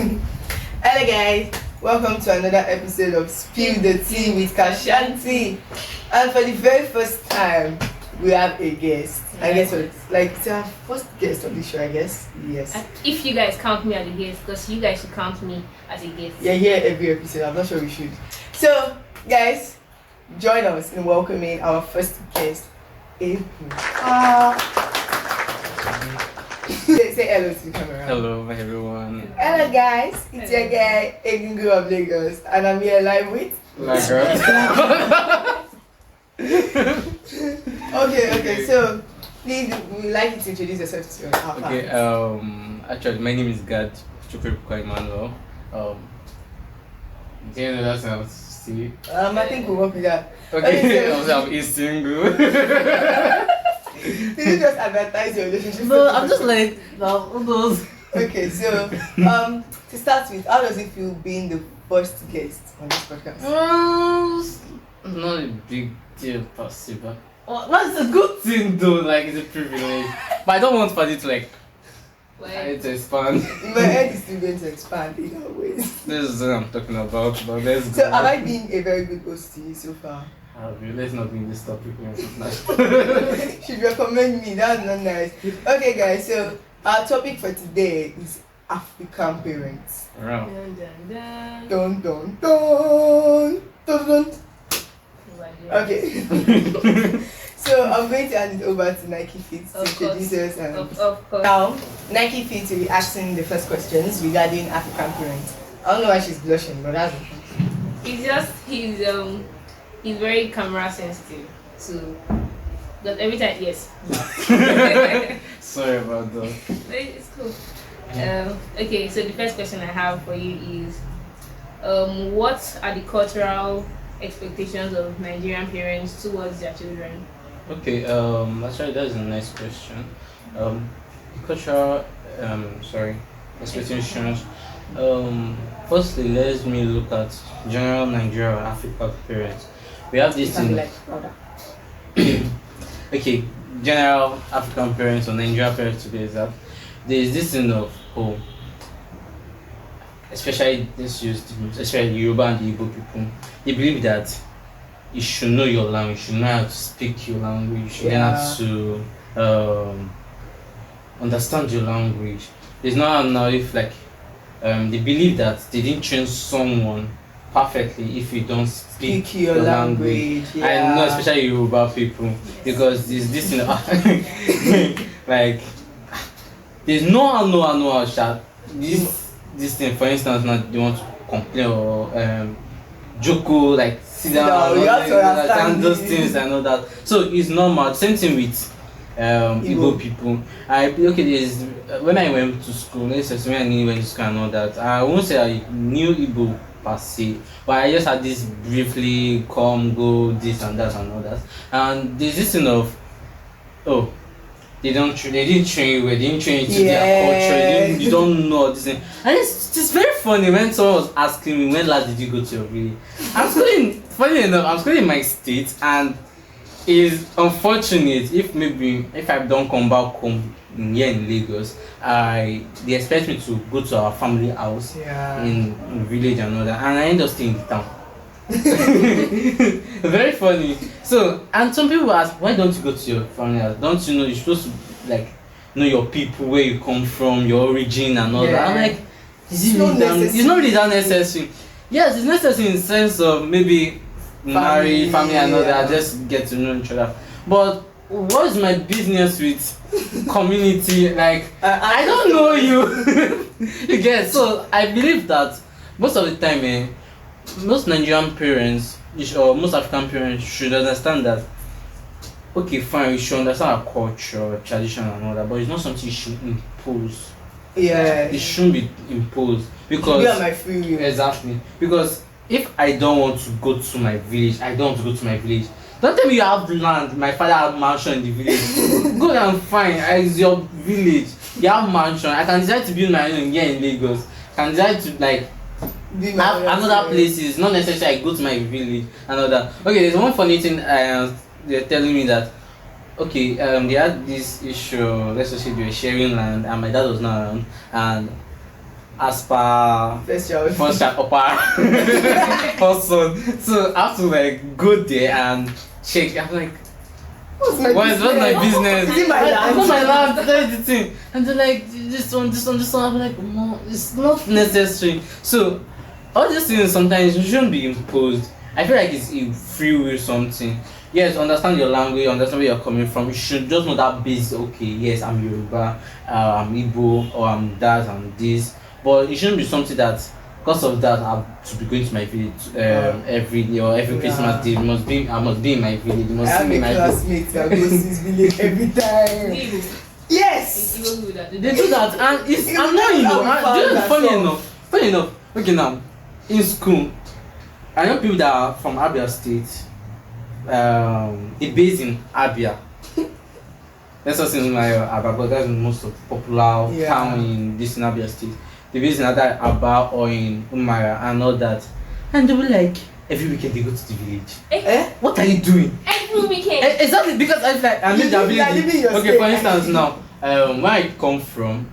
Hello guys, welcome to another episode of Spill the Tea with Kashanti. And for the very first time, we have a guest. I guess it's our first guest on the show, I guess. Yes. If you guys count me as a guest, because you guys should count me as a guest. You're here every episode, I'm not sure we should. So, guys, join us in welcoming our first guest, April. Say hello to the camera. Hello everyone. Hello guys, it's your guy Egungu of Lagos, and I'm here live with. Okay. So, please, we'd like you to introduce yourself to our fans. Okay. Actually, my name is Gad Chukwuebuka Emmanuel. Do you know that sounds silly? I think we'll work with that. Okay. So, I'm single. did you just advertise your relationship? No, I'm just like all those. Okay, so to start with, how does it feel being the first guest on this podcast? Not a big deal, possible. That's a good thing though. Like it's a privilege, but I don't want for it to like. I need to expand. My head is still going to expand in our ways. This is what I'm talking about. But let's So, go. have I been a very good host to you so far? Let's not bring this topic. Should recommend me, that's not nice. Okay guys, so our topic for today is African parents. Around. Dun dun dun dun dun. Okay. So I'm going to hand it over to Nike Fit to introduce us. Of course. Now, Nike Fit will be asking the first questions regarding African parents. I don't know why she's blushing, but that's okay. It's just he's very camera sensitive, so that every time yes. Sorry about that. It's cool. Okay, so the first question I have for you is, what are the cultural expectations of Nigerian parents towards their children? Okay, actually that's a nice question. The cultural expectations. Firstly, let me look at general Nigerian African parents. We have this thing. Okay, general African parents or Nigerian parents to be exact. There is this thing of home, especially Yoruba and the Igbo people. They believe that you should know your language, you should know how to speak your language, you should learn how to understand your language. There's not now if they believe that they didn't train someone perfectly if you don't speak your language. I know, especially Yoruba people, because there's this like there's no chat. This thing, for instance, now they want to complain or joko, like sit down and those things and all that. So it's normal. Same thing with Igbo people. There's when I went to school, when I went to school and all that, I won't say I knew Igbo per se, but I just had this briefly come, go, this and that and all that. And there's this thing of they didn't train you well, they didn't train you to their culture, you don't know this thing. And it's very funny when someone was asking me, when last did you go to your village? I'm schooling in my state, and it's unfortunate if I don't come back home here in Lagos, they expect me to go to our family house in village and all that, and I end up staying in the town. Very funny. So, and some people ask, why don't you go to your family house? Don't you know you're supposed to know your people, where you come from, your origin and all that? I'm like, it's not really that necessary. Yes, it's necessary in the sense of maybe marry, family and all that, just get to know each other. But what's my business with community? Like, I don't know you. You get. So I believe that most of the time, most Nigerian parents or most African parents should understand that, okay, fine, we should understand our culture, tradition and all that, but it's not something you should impose. Yeah. It shouldn't be imposed, because be on my free will. Exactly. Because if I don't want to go to my village, I don't want to go to my village. Don't tell me you have land, my father had mansion in the village. Go and find, it's your village. You have mansion. I can decide to build my own here in Lagos. I can decide to have another places, not necessarily I go to my village and all that. Okay, there's one funny thing they're telling me that, okay, they had this issue, let's just say they were sharing land and my dad was not around, and as per First child. first child upper first son. So I have to like go there and check. I'm like, What's my what's my business? Is it my land? It's not my land. That is the thing. And they're like, this one. I'm like, no, it's not necessary. So all these things sometimes shouldn't be imposed. I feel like it's a free will something. Yes, understand your language, understand where you're coming from. You should just know that base. Okay, yes, I'm Yoruba, I'm Igbo, or I'm that, I'm this. But it shouldn't be something that, because of that, I have to be going to my village every day or every Christmas day. I must be in my village. You I must see have me a in my village. classmate that goes to his village every time. It's Yes! evil with that. They do that, and it's It's annoying. not how we found that Funny song. enough. Okay, now in school, I know people that are from Abia State. They based in Abia. That's what's in my Abia, but that's the most popular Yeah. town in this in Abia State. They based in either Aba or in Umaya and all that. And they were like, every weekend they go to the village. Eh? What are you doing? Every weekend. Exactly, because I like I mean that You are living village. your Okay, for state. instance now, where I come from,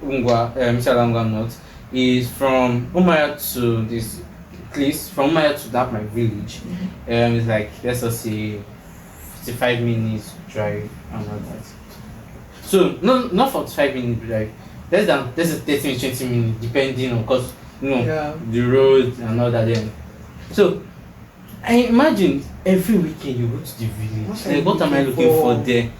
Ungwa, Misalangwa North, is from Umaya to this place, from Umaya to that my village. It's like let's just say 55 minutes drive and all that. So not 45 minutes drive, less than 30 20 minutes depending on course, Yeah. the road and all that then. So I imagine every weekend you go to the village. Like, what am I looking for there?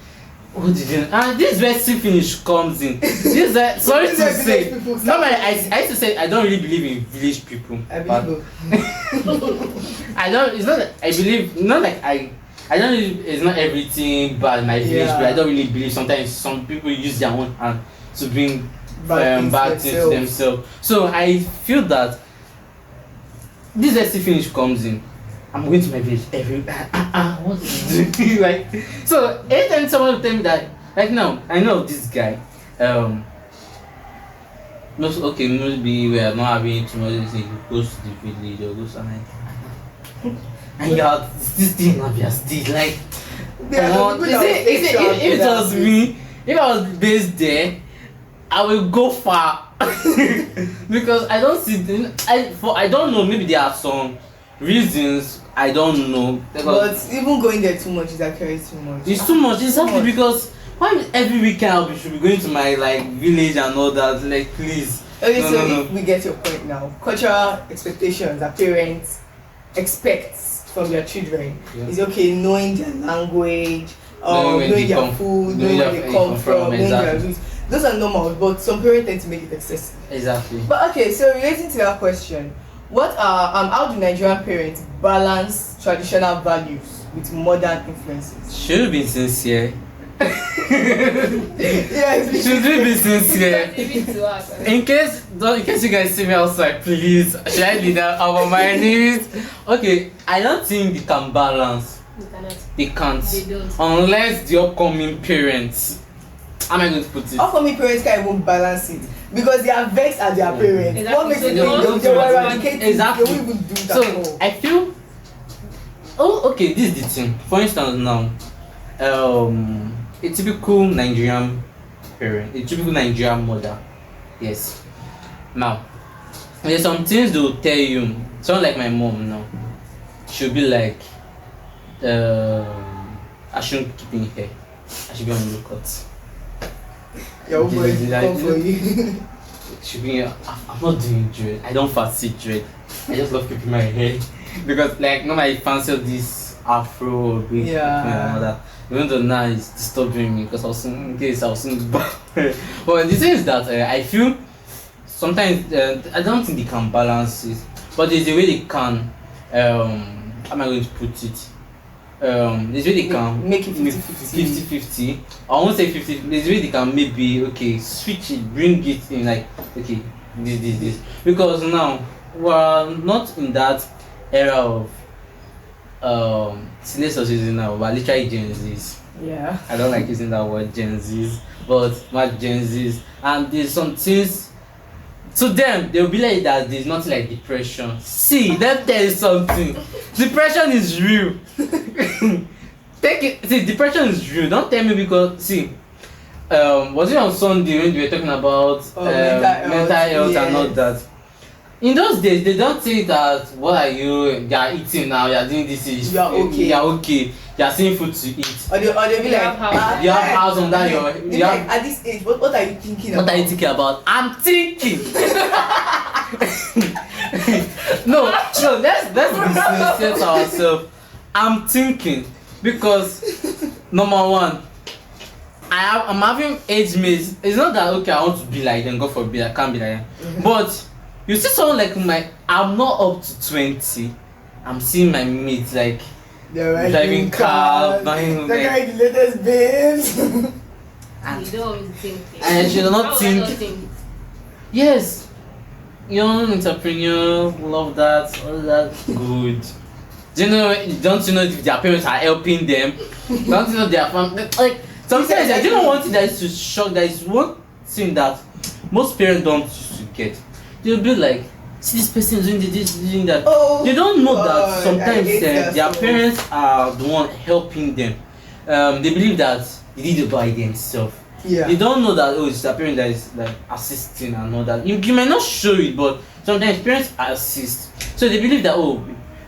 What did you? And this is where sea finish comes in. This is where, sorry This to is where say, village people no, start but I used to say I don't really believe in village people. I but believe I don't. It's not. That I believe. Not like I don't. Really, it's not everything bad in my village. Yeah. But I don't really believe. Sometimes some people use their own hand to bring Bad things things to themselves. So I feel that this is where sea finish comes in. I'm going to my village every what is it doing? Like, so anytime someone will tell me that, like now I know of this guy, okay, maybe we are not having too much, he goes to the village or goes and like, and you are this thing Abia State, like, There are come on, people that will take you out if it to was that me, if I was based there, I will go far because I don't see I don't know, maybe there are some reasons I don't know. But even going there too much is actually too much. It's too much, exactly, because why every weekend I should be going to my like village and all that, like, please. Okay, No, so no, if we get your point now, cultural expectations that parents expect from their children Yeah. is okay, knowing their language, Knowing where knowing they their come- food, knowing knowing where where they you come come from, from, knowing their exactly. roots. Those are normal, but some parents tend to make it excessive. Exactly. But okay, so relating to that question, what are how do Nigerian parents balance traditional values with modern influences? Should we be sincere? Yes, Should we be sincere? Leave it to us. In case you guys see me outside, please, should I be that over my knees? Okay, I don't think they can balance. You cannot. They can't. They don't. Unless the upcoming parents. How am I going to put it? Upcoming parents can't even balance it because they are vexed at their parents. Exactly. What makes So it they they want they to were balance. eradicated? Exactly. They won't even do that. So I feel. Oh, okay. This is the thing. For instance, now, a typical Nigerian parent, a typical Nigerian mother, yes. Now, there's some things they will tell you. Someone like my mom now, she'll be like, I shouldn't be keeping hair. I should be on the lookout. Your boy Did will I come do for it? you. Should be. I'm not doing dread. I don't fancy dread. I just love keeping my hair because, like, no, I fancy this afro, big Yeah. and all that. Even though now it's disturbing me because I was in case I was in but the thing is that I feel sometimes I don't think they can balance it, but there's a way they can. How am I going to put it? There's a way they can Make it 50-50. 50-50. I won't say 50. There's a way they can maybe switch it, bring it in like okay this because now we're not in that era of senior society now, but literally Gen Zs. Yeah. I don't like using that word Gen Zs, but not Gen Zs. And there's some things to them, they'll be like that there's nothing like depression. See, let me tell you something. Depression is real. Take it. See, depression is real. Don't tell me because see, was it on Sunday when they were talking about mental health and all that? In those days, they don't say that what are you are eating now, you are doing this, You are okay. you are okay, you are seeing food to eat. Or they be You like, have house. You have house under your. They be You like, have, at this age, what are you thinking about? what are you thinking about? I'm thinking. no, let's be sincere to ourselves. I'm thinking because number one, I'm having age mates. It's not that okay, I want to be like them, God forbid, I can't be like them. But you see someone like I'm not up to 20. I'm seeing my mates like They're driving car, buying they're like, the latest babes. You don't want me to think. and she does How not would I think. Yes, young entrepreneur, love that, all that, good. Don't you know if their parents are helping them? Don't you know their family? Like sometimes I don't want it that is to shock. That is one thing that most parents don't used to get. They'll be like, see this person doing this, doing that. Oh, They don't know God, that sometimes I hate that their so parents are the one helping them. They believe that they did it by themselves. Yeah. They don't know that it's their parent that is like assisting and all that. You might not show it, but sometimes parents assist. So they believe that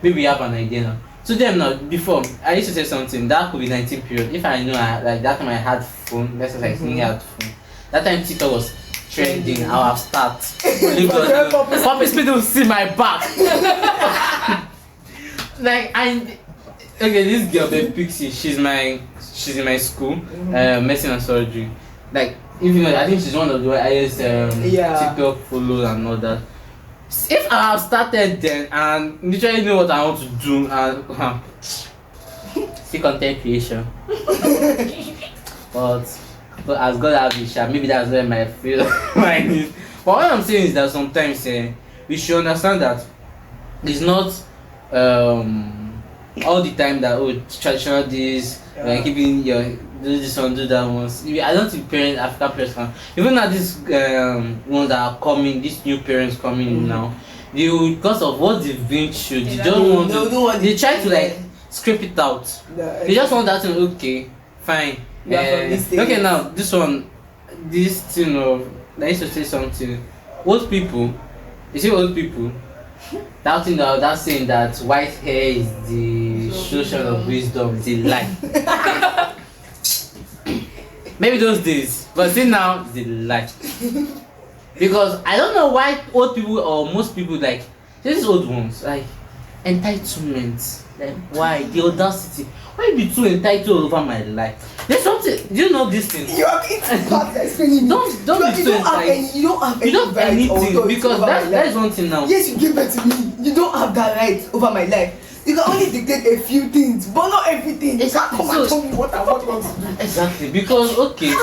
maybe you have an idea now. To them now, before I used to say something that COVID-19 period. If I know like that time I had phone, let's say I had phone. That time TikTok was trending. I'll have start. Puppies people don't see my back. Like okay, this girl, the Pixie, she's in my school, medicine and surgery. Like, even though I think she's one of the highest TikTok followers and all that. If I have started then and literally know what I want to do and see content creation, but as God have it, maybe that's where my feel mine is. But what I'm saying is that sometimes we should understand that it's not all the time that traditional this keeping your do this one, do that one. I don't think African parents can. Even now these ones that are coming, these new parents coming in now, because of what they've been through, they don't want they try to like scrape it out. They just want that thing, okay, fine. Okay, now this thing of I used to say something. Old people, you see old people, that saying that white hair is the social of wisdom, is a lie. Maybe those days, but see now, it's a lie. Because I don't know why old people or most people like these old ones like entitlement. Like why the audacity? Why you be too entitled over my life? There's something. Do you know this thing? You have explaining. Don't be too entitled. You don't have anything because that is one thing now. Yes, you give it to me. You don't have that right over my life. You can only dictate a few things, but not everything. Exactly. You can't come and tell me what I want to do. Exactly, because okay,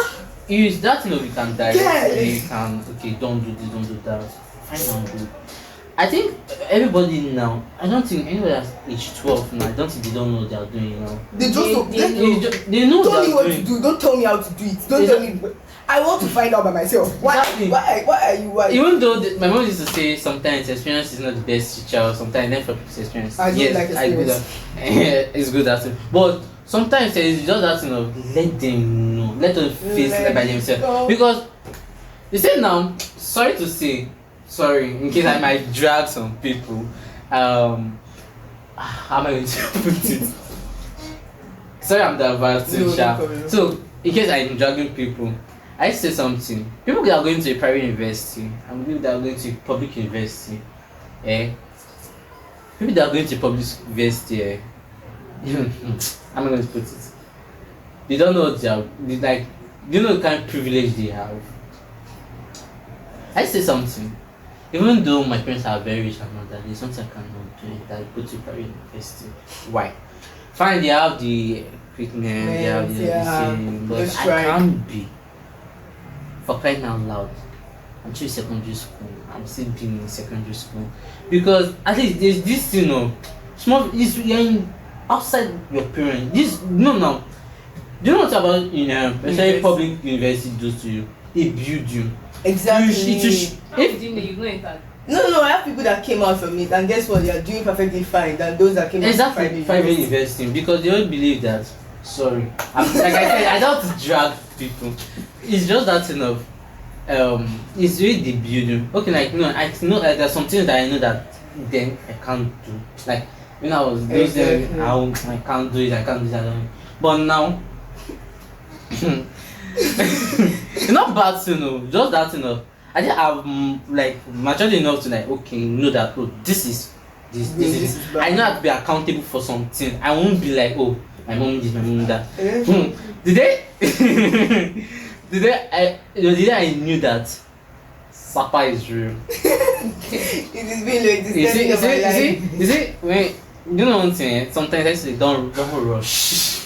you that thing you can direct. Yes. You can don't do this, don't do that. Fine and good. I think everybody now. I don't think anybody that's age 12 now. I don't think they don't know what they are doing now. They just They know tell me what what to do. Don't tell me how to do it. Don't tell me. I want to find out by myself. Exactly. Why? Even though my mom used to say sometimes experience is not the best teacher, or sometimes learn from people's experience. I don't like experience. It's good that thing. But sometimes it's just that thing of let them know, let them face it by themselves. Because you say now, sorry in case I might drag some people. How am I going to put it? Sorry, I'm the advanced teacher. So in case I'm dragging people, I say something. People that are going to a private university and people that are going to a public university, people that are going to a public university, how am I going to put it? They don't know what they are. You know the kind of privilege they have. I say something. Even though my parents are very rich and all that, there's something I cannot do that I go to a private university. Why? Fine, they have the equipment, they have the but I can't be. For crying out loud, I'm still in secondary school. I'm still being in secondary school because at least there's this thing of small. You're outside your parents. No. Do you know what about especially public university does to you? They build you. Exactly. How did you know you know it? No, I have people that came out from it, and guess what? They are doing perfectly fine than those that came out from private university because they don't believe that Sorry. Like I said, I don't want to drag people. It's just that thing of it's really the building. Okay, like no, I know like, there's some things that I know that then I can't do. Like when I was doing them, I can't do it, I can't do that. But now it's not bad to know, just that enough. I think I've like matured enough to like okay know that oh this is this. I know I have to be accountable for something. I won't be like oh my mom this, my mom that. Did they? Did I knew that Sapa is real. It is been like this. You see, when you know one thing, sometimes I say don't rush.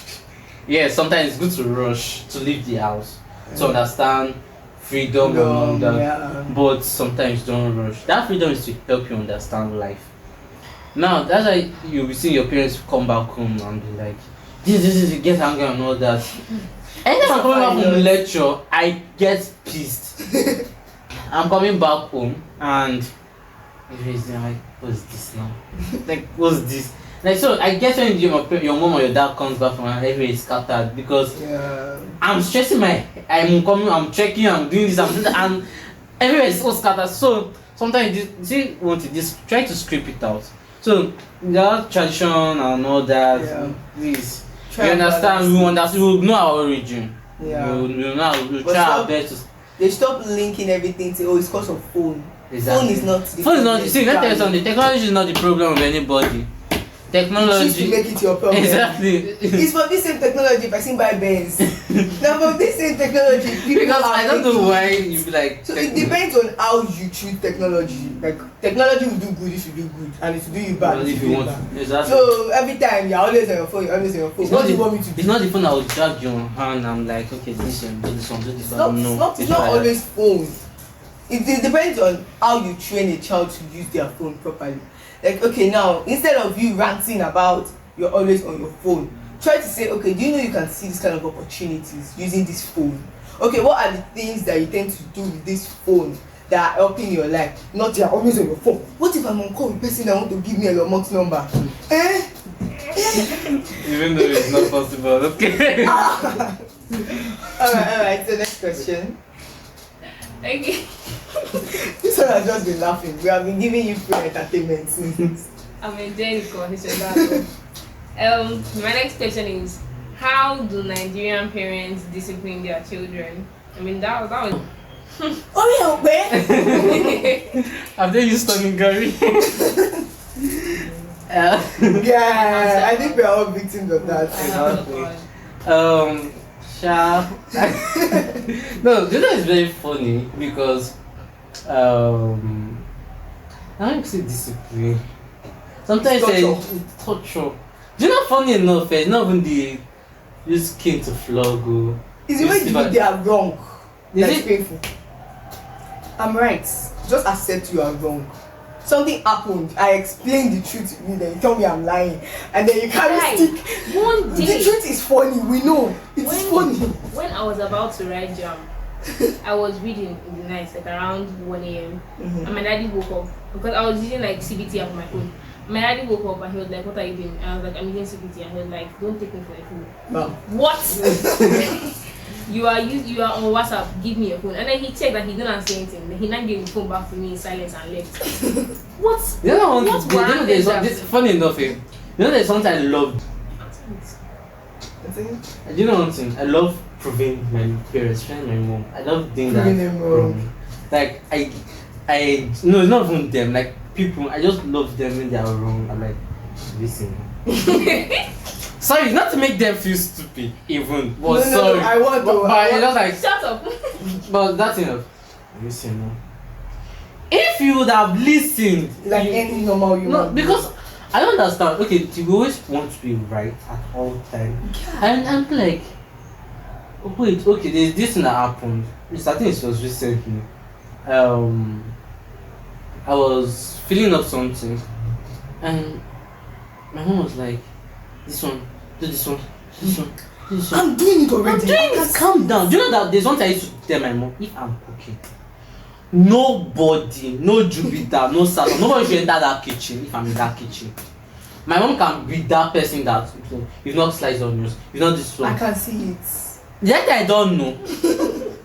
Yeah, sometimes it's good to rush to leave the house to understand freedom and all that. Yeah. But sometimes don't rush. That freedom is to help you understand life. Now that's why you'll be seeing your parents come back home and be like, this, you get angry and all that. Anytime I'm coming back from lecture, I get pissed. I'm coming back home and everybody's like, what's this now? Like, what's this? Like, so I guess when your mom or your dad comes back from everybody is scattered because I'm stressing I'm checking, I'm doing this, I'm doing that, and everybody's so scattered. So sometimes try to script it out. So that tradition and all that, please. You understand? We know our origin. Yeah. We try our best to. They stop linking everything to it's because of phone. Exactly. Phone is not the phone is not. See, let me tell you something. Technology is not the problem of anybody. Technology. Choose to make it your problem. Exactly. It's for this same technology person buy Benz. Now for this same technology, people because I don't know why you be like. So it depends on how you choose technology. Like technology will do good if you do good, and if you do you bad if you do bad. Exactly. So every time you're always on your phone, What do you want me to do? It's not the phone that will drag your hand. I'm like, okay, this one, do this one, do this one. It's not always phone. It depends on how you train a child to use their phone properly. Like okay, now instead of you ranting about you're always on your phone, try to say okay, do you know you can see this kind of opportunities using this phone? Okay, what are the things that you tend to do with this phone that are helping your life? Not you're always on your phone. What if I'm on call with person that want to give me your Mox number? Even though it's not possible, okay. Alright, so next question. Okay. This one has just been laughing. We have been giving you free entertainment since. I'm enjoying the conversation. My next question is, how do Nigerian parents discipline their children? I mean, that was. Oh yeah, where? Have they used Tommy Gary? Yeah, I think we are all victims of that. No, this is very funny because I don't see discipline. Sometimes it's torture. Do you know funny enough? It's not even the use skin to flog. It's the way they are wrong. That's painful. I'm right. Just accept you are wrong. Something happened. I explained the truth to you, then you tell me I'm lying, and then you carry stick. One day. The truth is funny. We know it's funny. When I was about to write jam, I was reading in the night, like around 1 a.m. And my daddy woke up because I was using like CBT on my phone. My daddy woke up and he was like, "What are you doing?" And I was like, "I'm using CBT," and he was like, "Don't take me for a fool." No. What? You are on WhatsApp, give me your phone. And then he checked that he didn't say anything. Then he now gave the phone back to me in silence and left. What? You know, funny enough, you know there's something I love. You know one thing? I love proving my parents, trying my mom. I love doing that. Like no, it's not even them, like people, I just love them when they are wrong. I'm like, listen. Sorry, not to make them feel stupid, even. But sorry. No, I want to. But you know, like, shut up. But that's enough. Listen, no. If you would have listened, like any normal human. No, because I don't understand. Okay, you always want to be right at all times, and I'm like, wait, okay, there's this thing that happened. I think it was recently. I was filling up something, and my mom was like, "This one, do this one, do this one, do this one." I'm doing it already. I'm doing it. Calm down. Do you know that there's one time I used to tell my mom, if I'm cooking, nobody, no Jupiter, no Saturn, nobody should enter that kitchen if I'm in that kitchen. My mom can be that person that you've not sliced onions, you've not this one. I can see it. That I don't know.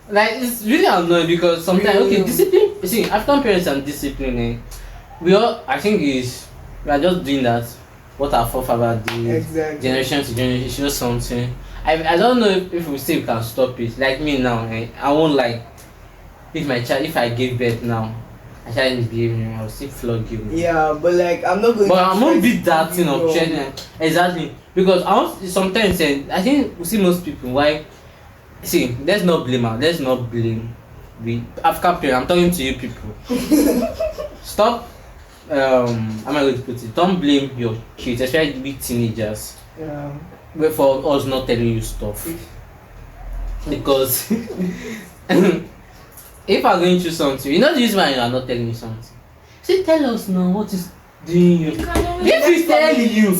Like it's really annoying because sometimes okay, discipline. You see, African parents and discipline. We all, I think, we are just doing that. What our forefathers did, Exactly. generation to generation, it's just something. I don't know if we say we can stop it. Like me now, I won't like if I give birth now, I shall behave me, I will still flog you. Yeah, but like I'm not going. But to I try won't to beat that prove thing you of wrong. training. Exactly. Because I want sometimes I think we see most people why see, let's not blame her. Let's not blame the African parents. I'm talking to you people. Stop how am I going to put it? Don't blame your kids, especially big teenagers. Yeah. Wait for us not telling you stuff. Because if I'm going through something, you know the reason why you are not telling me something. See, tell us now what is doing you. If we tell you,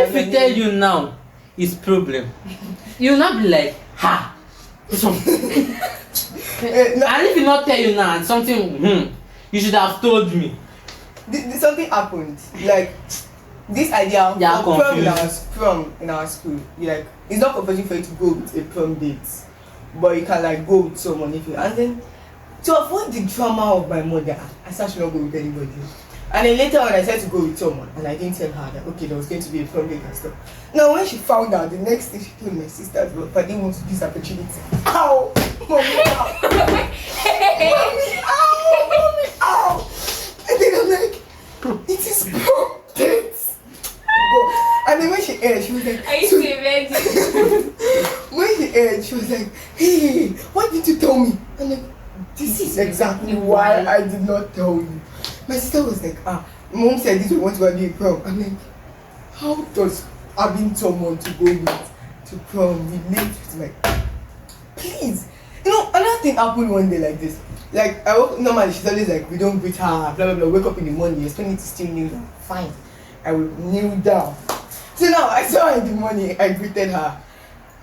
if we tell you now, it's problem. You will not be like, ha. No, And if you not tell you now and something, you should have told me. something happened. Like this idea of Yeah, prom confused. in our school. You like it's not compulsory for you to go with a prom date, but you can like go with someone if you. And then to avoid the drama of my mother, I started to not go with anybody. And then later on, I said to go with someone, and I didn't tell her that okay, there was going to be a prom date and stuff. Now when she found out, the next thing she told my sister, "But I didn't want to this opportunity." Ow, mommy, ow, mommy, ow. And then I'm like, it is prom date. And then when she aired, she was like, I used to invent it. when she aired, she was like, hey, why didn't you tell me? I'm like, this is exactly why I did not tell you. My sister was like, mom said this we want to go to a prom. I'm like, how does having someone to go with to prom relate with my please? You know, another thing happened one day like this. Like I woke normally she's always like, we don't greet her, blah blah blah, wake up in the morning, you're expecting to still kneel down. Fine. I will kneel down. So now I saw her in the morning, I greeted her.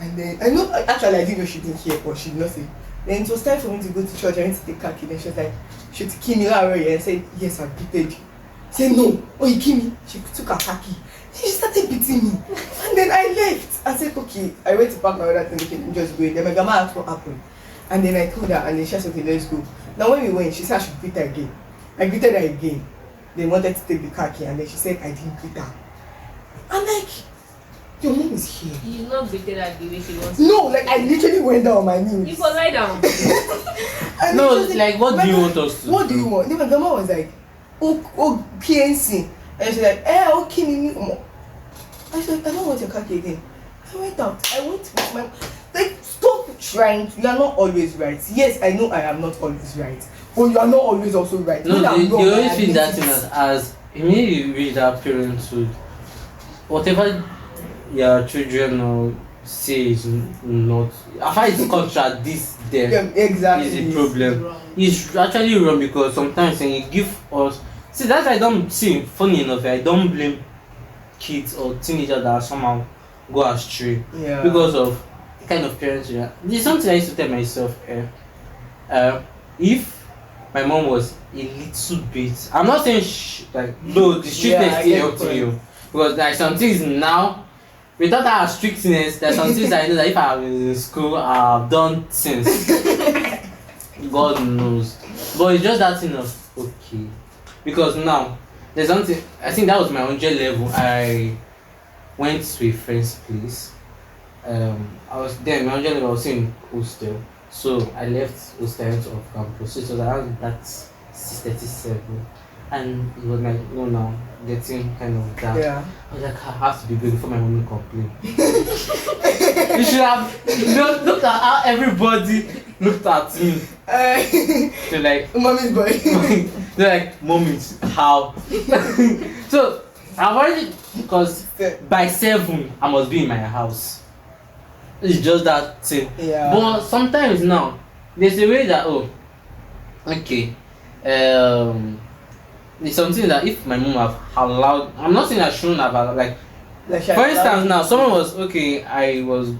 And then I know actually I didn't know she didn't hear or she did not say. Then it was time for me to go to church. I went to take car key. Then she was like, she took me and said, yes, I greeted you. I said, no. Oh, you kill me. She took her car key. She started beating me. And then I left. I said, okay. I went to park my other thing. Okay, let me just go in. Then my grandma asked what happened. And then I told her, and then she said, okay, let's go. Now when we went, she said I should greet her again. I greeted her again. They wanted to take the car key, and then she said I didn't greet her. I'm like, your mom is here. He's not greeted at the way she wants. No, like I literally went down on my knees. You can lie down. And No, then she was like what do you want us to What do? do you want? Then my grandma was like, oh, PNC. And she's like, okay, me. I said, I don't want your car key again. I went out. I went with my like stop trying. You are not always right. Yes, I know I am not always right. But you are not always also right. No, When I'm they wrong, always I feel admit that it. thing as immediately you reach that parenthood, whatever your children say is not, I find it's contradicts them. Yeah, exactly. Is a problem. Wrong. It's actually wrong because sometimes when you give us see that I don't see funny enough I don't blame kids or teenagers that somehow go astray Yeah. because of the kind of parents we are. There's something I used to tell myself if my mom was a little bit, I'm not saying like no the strictness Yeah, I still get helped the point. you because like some things now without that strictness there's some things I know that if I was in school I've done since God knows, but it's just that thing of okay because now there's something I think that was my 100 level. I went to a friend's place. I was then my 100 level I was in hostel, so I left hostel off campus, so it was around that 6:37 and it was like no now getting kind of dark. Yeah. I was like I have to be going before my mom complain. You should have looked at how everybody looked at me. They're like Mommy's boy. they're like mommies how so I've already because by 7 I must be in my house. It's just that thing. Yeah. But sometimes now there's a way that okay it's something that if my mom have allowed, I'm not saying I shouldn't have allowed, like for instance now someone was okay I was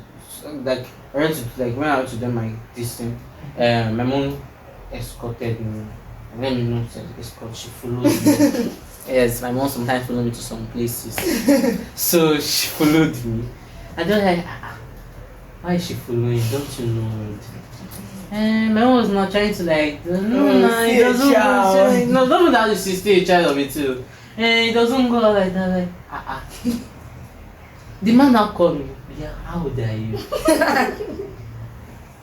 like I went to like when I went to do my this thing my mom escorted me. Let me know said escort, she followed me Yes, my mom sometimes follow me to some places. So she followed me. I just like, why is she following? Don't you know? And my mom was not trying to like, no, it doesn't go. No, don't that she's still a child of it too. And it doesn't go like that. Like, The man now called me. Yeah, how old are you?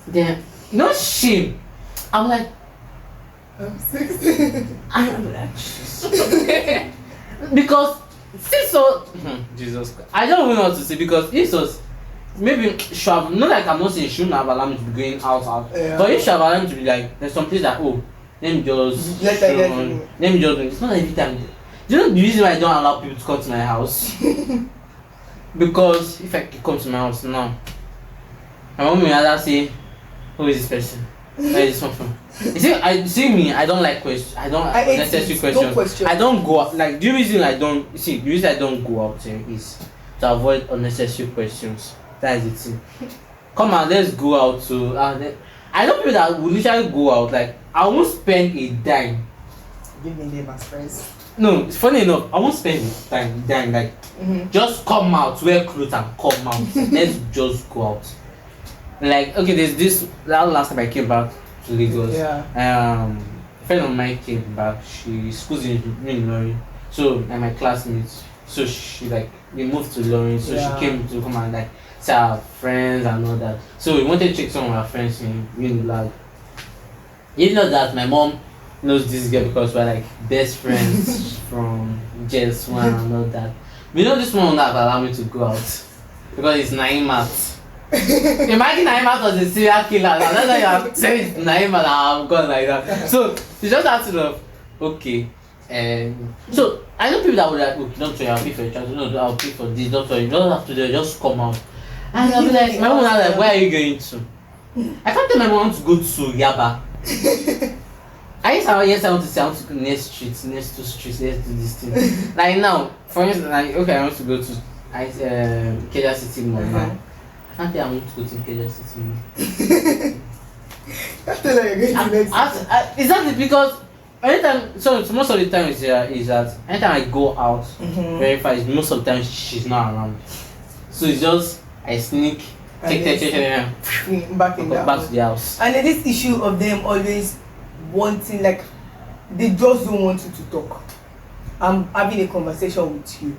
Then, no shame. I'm like, I'm 16. I'm like, Jesus. Because, see, so, Jesus Christ. I don't even know what to say because it was, maybe, should have, not like I'm not saying she shouldn't have allowed me to be going out. Yeah. But if she have allowed me to be like, there's some place that, oh, let me just, Let me just, it's not every time. Do you know the reason why I don't allow people to come to my house? Because if I come to my house now, my mom will rather say, who is this person? Where is this one from? You see me, I don't like questions. I don't unnecessary questions. I don't go out. Like the reason I don't go out there is to avoid unnecessary questions. That is the thing. Come on, let's go out to. I know people that will literally go out. Like I won't spend a dime. Give me name as friends. No, it's funny enough. I won't spend a dime. Like just come out, wear clothes and come out. Let's just go out. Like okay, there's this last time I came back to Lagos. Yeah. A friend of mine came back. She schools in Ilorin, so and my classmates. So she like we moved to Ilorin, so she came to come and like see our friends and all that. So we wanted to check some of our friends in Unilag. You know that my mom knows this girl because we're like best friends from JS1 and all that. We know this one will not allow me to go out because it's Naimat. Imagine Naima was a serial killer. That's why I'm saying Naima and I'm gone like that. So you just have to know, okay. So I know people that would like, okay, don't worry, I'll pay for your transport. No, I'll pay for this. Don't worry, you don't have to do it. Just come out. And I'll be like, my mom was like, where are you going to? I can't tell my mom to go to Yaba. I want to say I want to go next street, next two streets, let's do this thing. Like now, for instance, like okay, I want to go to Ikeja City Mall now. I can't tell I want to go to Ikeja City Mall. Exactly because anytime, so most of the time is that anytime I go out very fast, most of the time she's not around. So it's just I sneak, take back to the house. And then this issue of them always wanting, like they just don't want you to talk. I'm having a conversation with you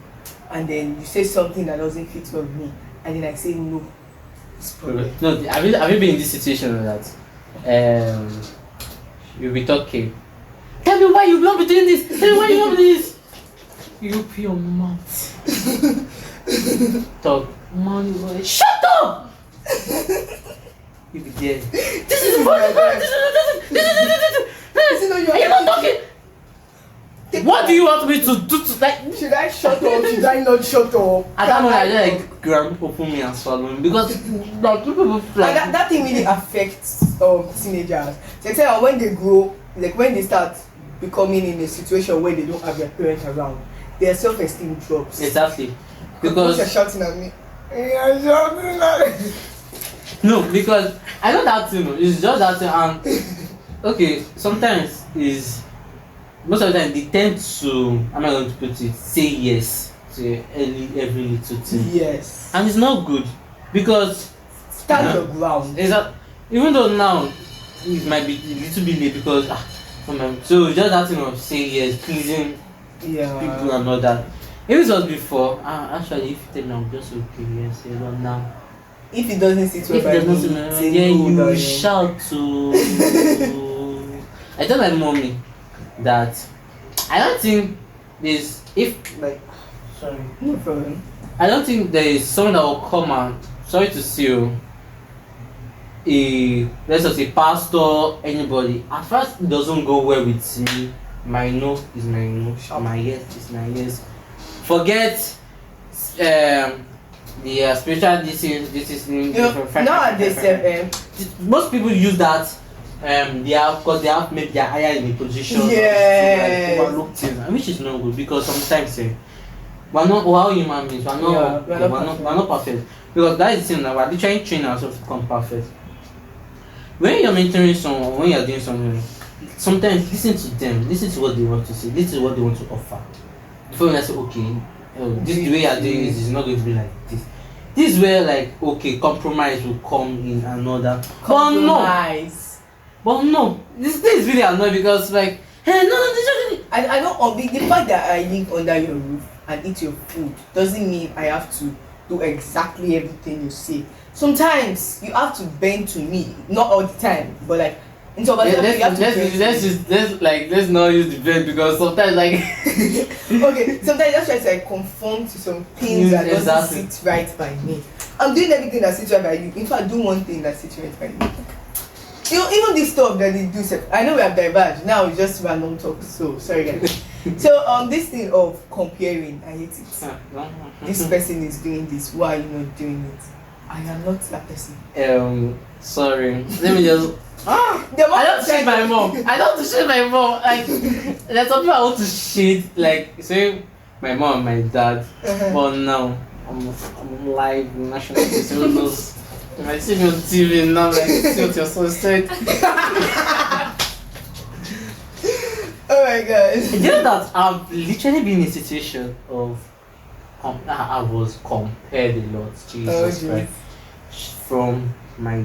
and then you say something that doesn't fit with me and then I say no. No, have you been in this situation that you'll be talking? Tell me why you not be doing this. Tell me why you not be doing this. You open your mouth. Talk. Money, boy. Shut up. You be there. This is funny. Are you not talking? What do you want me to do to like? Should I shut up? Should I not shut up? At that moment, I just like grab open me and swallow me because like people like that thing really affects teenagers. They say when they grow, like when they start becoming in a situation where they don't have their parents around, their self-esteem drops. Exactly. Because you're shouting at me. You're shouting at me. No, because I know that thing. It's just that thing, and okay, sometimes is. Most of the time they tend to, how am I going to put it, say yes to every little thing. Yes. And it's not good because stand your ground. Even though now it might be a little bit late because so just that thing of saying yes, pleasing people and all that. If it was before, actually if you tell me I'm just okay, yes, but now. If it doesn't sit well by me, you shout to I tell my mommy that I don't think there's no problem. I don't think there is someone that will come and sorry to see you let's just say pastor, anybody. At first it doesn't go well with me. My no is my no, my yes is my yes. Forget the spiritual this is nowadays most people use that because they have maybe they're higher in a position to like overlook things, which is not good because sometimes we're not all human beings, we're not perfect because that is the thing that we're literally training ourselves to become perfect. When you're mentoring someone, when you're doing something, sometimes listen to them, listen to what they want to say, listen to what they want to offer. before when I say okay, this the way you're doing it is not going to be like this. This is where like okay, compromise will come in and all that. Compromise. But no, this thing is really annoying because like, hey, no, this is I don't the fact that I live under your roof and eat your food doesn't mean I have to do exactly everything you say. Sometimes you have to bend to me, not all the time, but like in some you have to let's not use the bed because sometimes like okay, sometimes I just try to like conform to some things that doesn't sit right by me. I'm doing everything that sits right by you. In fact, do one thing that sits right by me. You know, even this stuff that they do, I know we have diverged. Now it's just random talk. So sorry guys. So this thing of comparing, I hate it. This person is doing this. Why are you not doing it? I am not that person. Sorry. Let me just. I don't shade my mom. I don't want to shade my mom. Like there's something I want to shade. Like say my mom and my dad. But now I'm live national news. If I see me on TV now, like see what your son said. Oh my god. You know that I've literally been in a situation of I was compared a lot. Jesus Christ. From my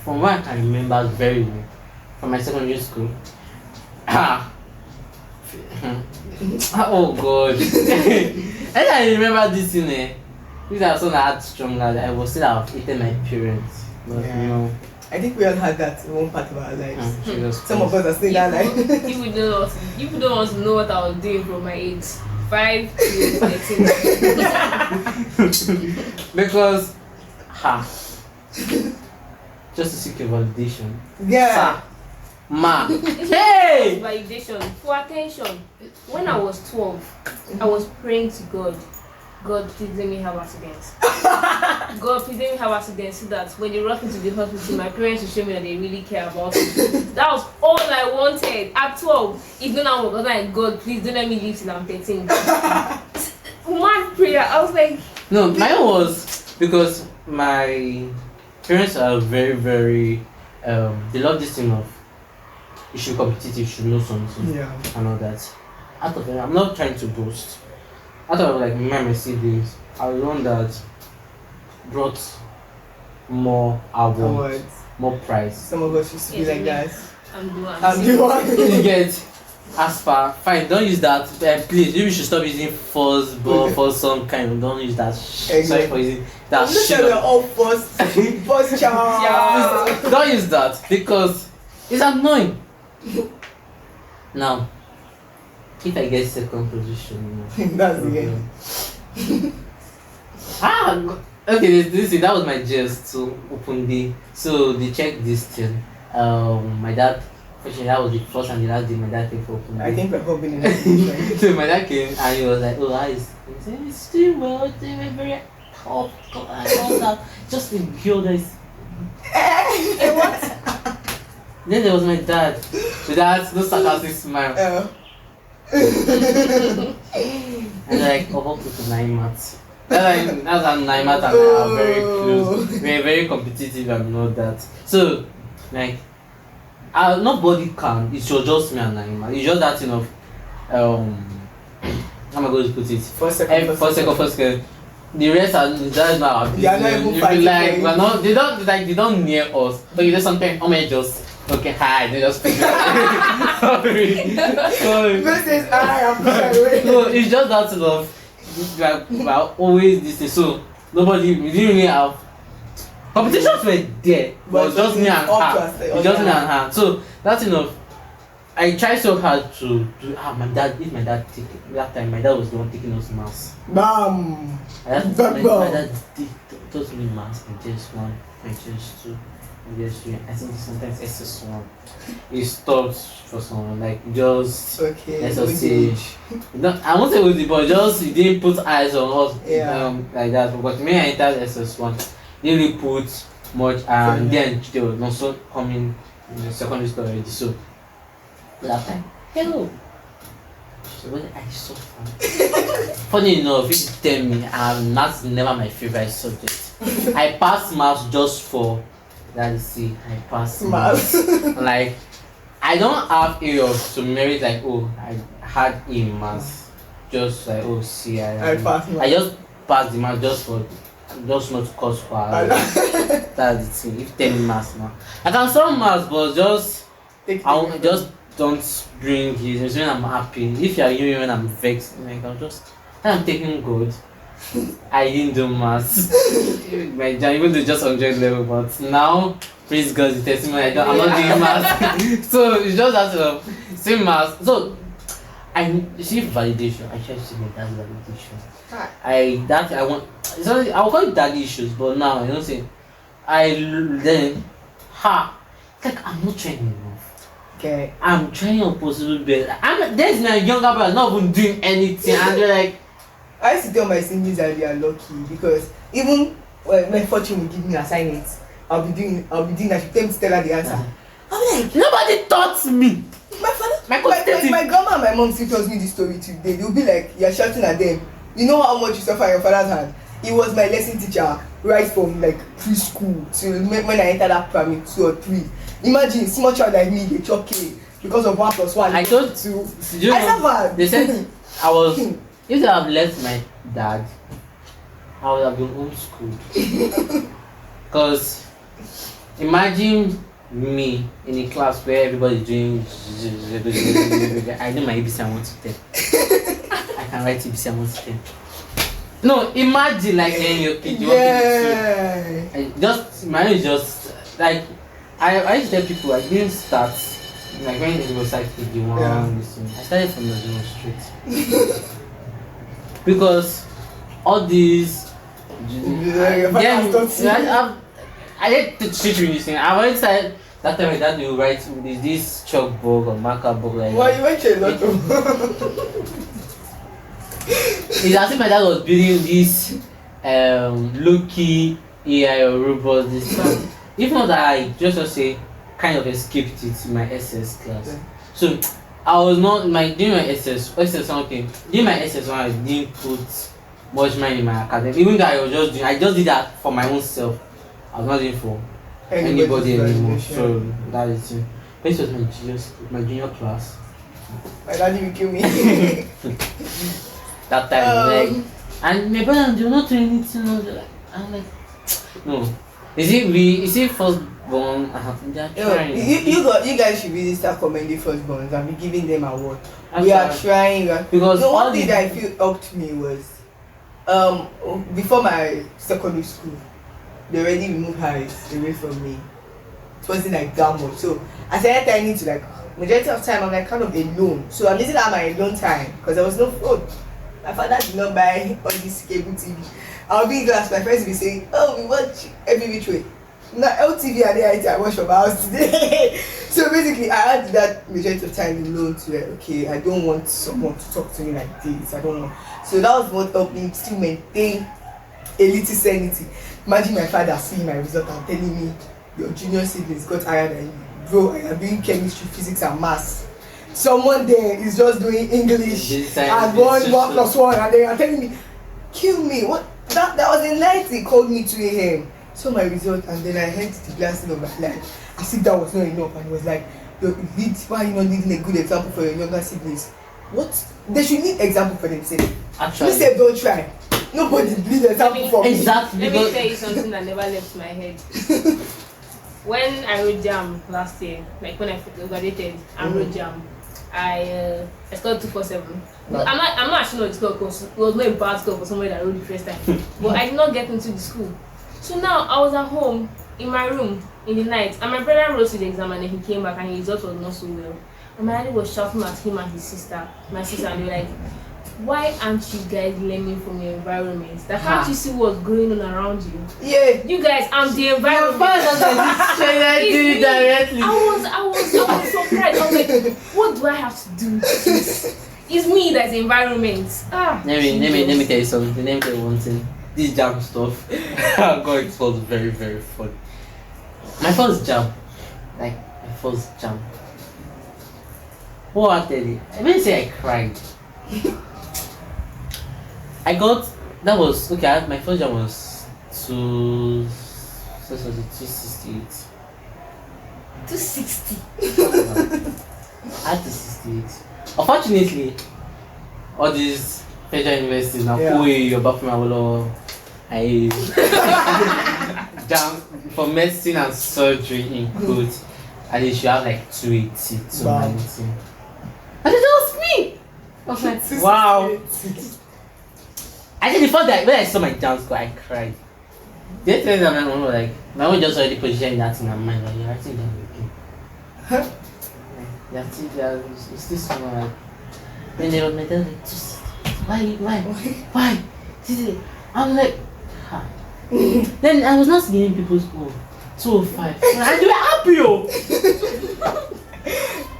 from what I can remember very well, from my secondary school. Oh God. And I remember this thing these are something I had stronger that I was still have eaten my parents. But Yeah. you know. I think we all had that in one part of our lives. Jesus Some of us are still that life. You don't want to know what I was doing from my age 5 to 13. Because just to seek your validation. Yeah. Sir, ma. Hey! Validation for attention. When I was 12, I was praying to God. God, please let me have accidents. God, please let me have accidents so that when they rush me to the hospital, my parents will show me that they really care about me. That was all I wanted. At 12, it's not now because I'm like, God, please don't let me live till I'm 13. One prayer, I was like, No, mine was because my parents are very, very they love this thing of you should be competitive, you should know something and all that. Out of it, I'm not trying to boast. Out of like my siblings, I was the one that brought more awards, more prize. Some of us used to be like that. I'm the one. I'm the one. You get as far fine, don't use that. Please, maybe you should stop using fuzzball for some kind of don't use that. Sorry for using that shit. We're all first child. Don't use that because it's annoying. Now, if I get second position, That's the end. Okay, this that was my jest to open the so they checked this thing. My dad, actually that was the first and the last day my dad came for open I day. think we're hoping in that. So my dad came and he was like, oh, how is he said, it's doing well, it's doing very tough and all that. Just a girl that is What? Then there was my dad. The dad, no sarcastic smile. And like, oh, up to 9 months. That's how 9 months and I are very close. We're very competitive and all that. So, like, nobody can. It's just me and 9 months. It's just that thing of, how am I going to put it? First second. The rest are that's not our business. They are not even You fighting be like, for we're not. They don't near us. But you know something. Oh my, just okay. Hi. They just. Sorry. Versus I am sorry. No, it's just that sort of. We are always this thing. So nobody. We didn't really have. Competitions were there, but it's just me and her. It's just me and her. So that's enough. I tried so hard to do. My dad take that time. My dad was the one taking us maths. Bam. My dad taught me maths in JS1, and JS2, and JS3. I think sometimes SS1. He stopped for someone like just Okay. let's just say. I won't say with the but just he didn't put eyes on us like that because me I entered SS1. They really put much and then they were also coming in the secondary school already. So that time, hello. So when I saw fun. Funny enough, if you tell me maths never my favorite subject. I passed maths just for that. See, I passed maths. Like I I don't have area to merit like, oh, I had a mass, just like, oh, see, I passed I just passed the mass just not to cause for that's the thing. If tell me mass now, I can solve mass, but just I just don't bring it. It's when I'm happy. If you are hearing me when I'm vexed, like I'll just when I'm taking good. I didn't do maths. My jam, even though just 100 level, but now, praise God, the testimony I'm not doing maths. So it's just that same maths. So I see validation. I try to see that's validation. I want. So I'll call it daddy issues, but now you know say then like I'm not trying enough. Okay. I'm trying your possible best. There's my younger brother not even doing anything, and they're like. I used to tell my siblings that they are lucky because even when my fortune will give me assignments, I'll be doing that. She tell me to tell her the answer. I'm like, nobody taught me. My grandma and my mom still tells me this story today. They'll be like, you're shouting at them. You know how much you suffer in your father's hand. He was my lesson teacher right from like preschool till when I entered that primary 2 or 3. Imagine small child like me, they chop K because of 1 + 1. I told to. I suffered. They said I was. If I have left my dad, I would have been homeschooled. Because imagine me in a class where everybody's doing. I know my ABC I want to 10. I can write ABC I want to 10. No, imagine like your kid. Mine is just like I used to tell people I didn't start like when it was like I started from the 0 straight. Because all these I hate to teach you this thing. I already said that time my dad will write with this chalkboard or marker book like why you went to a lot it's as if my dad was building this low-key AI or robot this time. If not that I just say kind of escaped it in my SS class. So I was not during my SS something. During my SS1 I didn't put much money in my academic. Even though I just did that for my own self. I was not doing for anybody anymore. So that is it. This was my junior class. My daddy will kill me. That time like and my brother they were not doing anything. I'm like no. Is it first born? You guys should really start commending firstborns and be giving them award. We are trying. Because one thing that I feel helped me was before my secondary school, they already removed Harris away from me. It wasn't like that much. So I started turning to like majority of time I'm like kind of alone. So I'm using that my alone time because there was no phone. My father did not buy all this cable TV. I'll be in class, my friends will be saying, oh, we watch every which way. Now LTV and AIT I watch from my house today. So basically I had that majority of time alone to like, okay, I don't want someone to talk to me like this. I don't know. So that was what helped me still maintain a little sanity. Imagine my father seeing my result and telling me your junior siblings got higher than you. Bro, I am doing chemistry, physics and maths. Someone there is just doing English and 1 + 1 and they are telling me, kill me. What? That was the night he called me 2 a.m. So my result and then I heard the blasting of my life. As if that was not enough and he was like, why are you not leading a good example for your younger siblings? What? They should lead example for themselves. Actually, you said don't try. Nobody lead example for me. Exactly. Let me tell you something that never left my head. When I wrote JAM last year, like when I graduated and wrote JAM, I scored 247. I'm not actually not score because it was not a bad score for somebody that wrote the first time. But I did not get into the school. So now I was at home in my room in the night and my brother wrote to the exam and then he came back and his result was not so well. And my daddy was shouting at him and his sister, my sister, and they were like, why aren't you guys learning from your environment? That can't you see what's going on around you? Yeah. You guys, I'm the environment. Directly. I was surprised. I was like, what do I have to do? It's me that's the environment. Let me tell you something. Let me tell you one thing. This jam stuff. God, it was very, very fun. My first jam. What I tell you? I didn't say I cried. My first jam was 268. 260. I had to 68. Unfortunately, all these federal universities now, Yeah. your Bafumawolo, I jam for medicine and surgery include, and you should have like 280, 290. And it was me! I was like, wow. Actually, before that, when I saw my jam score, I cried. They tell me that my mom was like, my mom just already positioned that in her mind, like, you're writing down again. Huh? Yeah, see, it's this one, like, when they were like, just, why? I'm like, ha. Then I was not giving people's score 205. And they were happy, oh.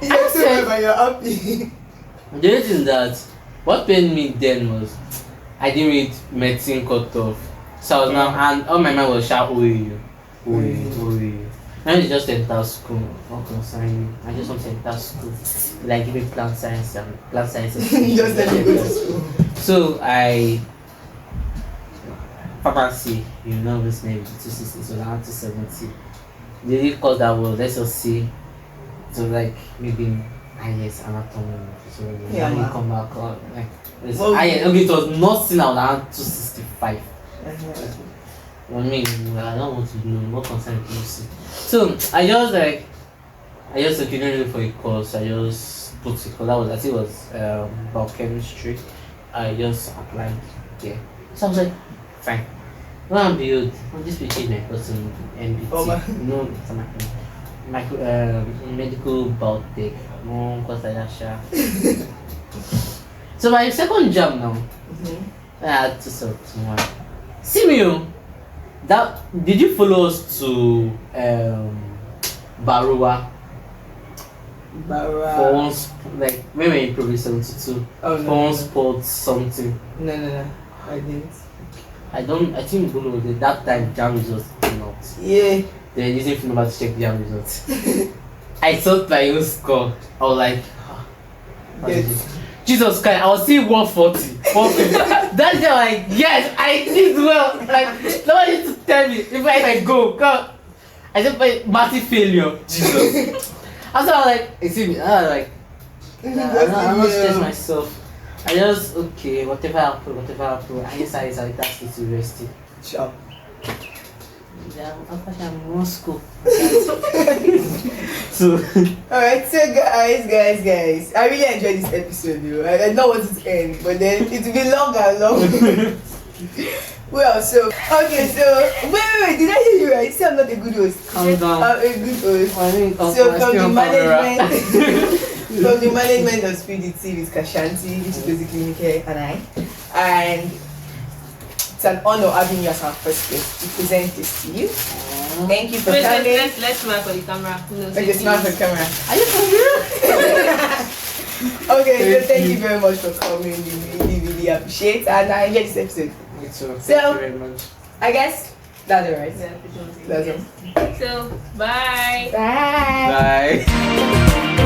You're so but you're happy. The only thing that, what pained me then was, I didn't read medicine cut off. So I was now, and all my mind was shout, OAU. Now you just enter school, not concern me. I just want to enter school. Like give me plant science and plant sciences. You just let me go to school. So I pharmacy, you know this name 260, so now 270. They did call that word, let's just say so like maybe IS anatomy. So Yeah, now you man. come back on like Well, okay, it was nothing around 265. Uh-huh. I mean, I don't want to know what concern PUC. So I just okay, don't for a course. I just put it because that was I think it was biochemistry. I just applied there. So I was like, fine. Lo and behold, this will change my course in MBT. Oh, my. No, it's my medical biotech. No course like that, sha. So my second jam now, I had to sort one. See me, oh. That did you follow us to Barua for once like when we were in Province 72 Oh for no. one sport something. No. I didn't. I think Bolo was there. That time jam results came out. Yeah. They using phone number to check the jam results. I thought my own score. I was like, what is Yes. this? Jesus Christ, I was seeing 140. 150. That day I was like, yes, I did well. Like, nobody needs to tell me. If I go, God. I said, my massive failure. Jesus. After I was like, you see me, I was like, I'm not stress myself. I just, okay, whatever happen. I decided that's the university. Sharp. Yeah, I'm in school. So, Alright, so guys, I really enjoyed this episode though. I don't want it to end, but then it will be long and long. Well, so okay, so wait, did I hear you right? Say I'm not a good host. calm down. I'm a good host. I mean, So from the management of Spill the Tea with Kashanti, which is basically Mike and I, and it's an honor having you as our first guest to present this to you. Thank you for Wait, coming. let's smile for the camera. Who knows? Okay, smile for the camera. Are you for real? Okay, so thank you very much for coming. We really appreciate, and I enjoyed this episode. Thank you very much. I guess that's all right. Yeah, pretty much. That's all. So, bye. Bye. Bye.